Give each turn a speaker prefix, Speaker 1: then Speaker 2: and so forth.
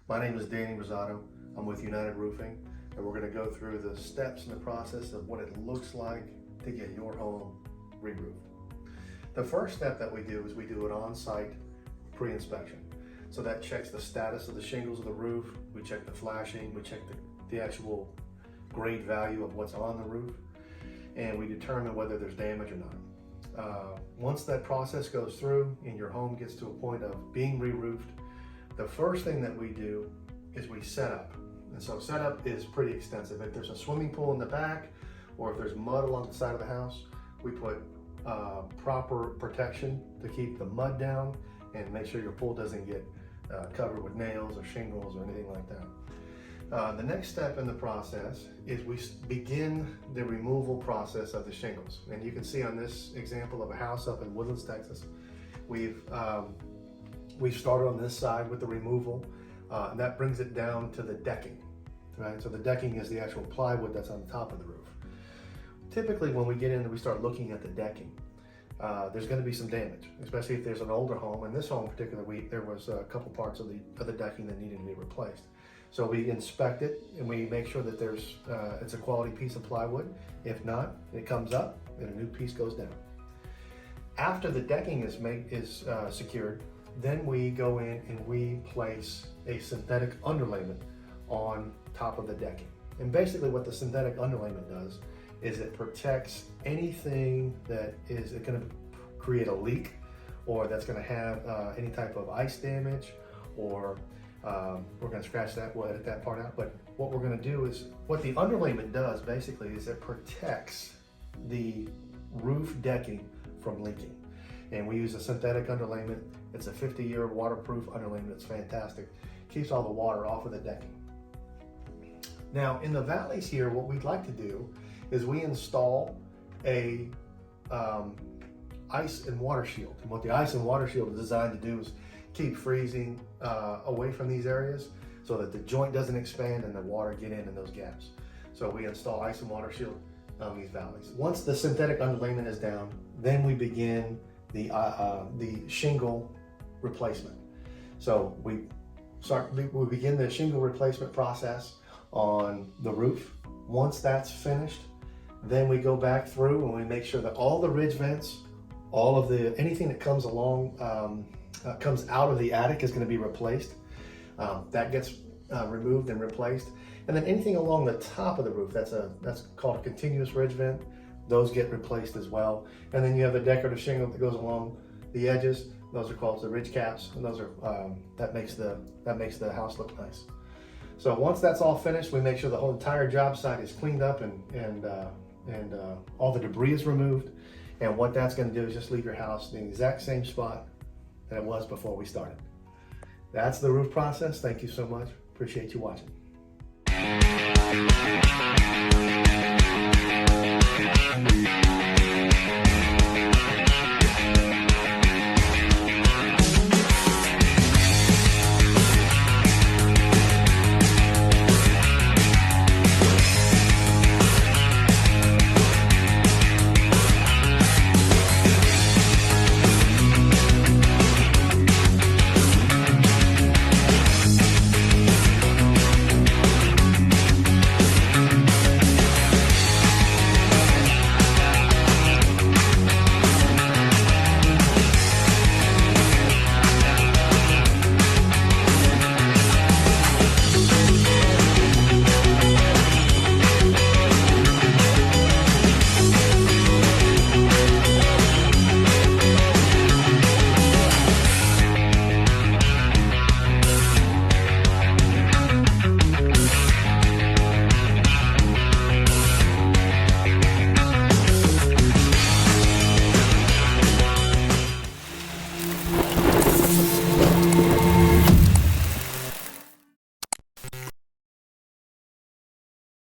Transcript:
Speaker 1: My name is Danny Rosado. I'm with United Roofing, and we're going to go through the steps in the process of what it looks like to get your home re-roofed. The first step that we do is we do an on-site pre-inspection. So that checks the status of the shingles of the roof, we check the flashing, we check the actual grade value of what's on the roof, and we determine whether there's damage or not. Once that process goes through and your home gets to a point of being re-roofed, the first thing that we do is we set up. And so setup is pretty extensive. If there's a swimming pool in the back, or if there's mud along the side of the house, we put proper protection to keep the mud down and make sure your pool doesn't get covered with nails or shingles or anything like that. The next step in the process is we begin the removal process of the shingles. And you can see on this example of a house up in Woodlands, Texas, we've started on this side with the removal, and that brings it down to the decking, right? So the decking is the actual plywood that's on the top of the roof. Typically, when we get in and we start looking at the decking, there's going to be some damage, especially if there's an older home. In this home in particular, there was a couple parts of the decking that needed to be replaced. So we inspect it and we make sure that it's a quality piece of plywood. If not, it comes up and a new piece goes down. After the decking is secured, then we go in and we place a synthetic underlayment on top of the decking. And basically what the synthetic underlayment does is it protects anything that is going to create a leak, or that's going to have any type of ice damage, or we're going to scratch that, we'll edit that part out. But what we're going to do is, what the underlayment does basically is it protects the roof decking from leaking. And we use a synthetic underlayment. It's a 50-year waterproof underlayment. It's fantastic. Keeps all the water off of the decking. Now in the valleys here, what we'd like to do is we install a ice and water shield. And what the ice and water shield is designed to do is keep freezing away from these areas so that the joint doesn't expand and the water get in those gaps. So we install ice and water shield on these valleys. Once the synthetic underlayment is down, then we begin the shingle replacement. So we begin the shingle replacement process on the roof. Once that's finished, then we go back through and we make sure that all the ridge vents, anything that comes along, comes out of the attic is going to be replaced. That gets removed and replaced. And then anything along the top of the roof, that's called a continuous ridge vent, those get replaced as well. And then you have the decorative shingle that goes along the edges. Those are called the ridge caps, and those are that makes the house look nice. So once that's all finished, we make sure the whole entire job site is cleaned up and all the debris is removed. And what that's going to do is just leave your house in the exact same spot that it was before we started. That's the roof process. Thank you so much. Appreciate you watching.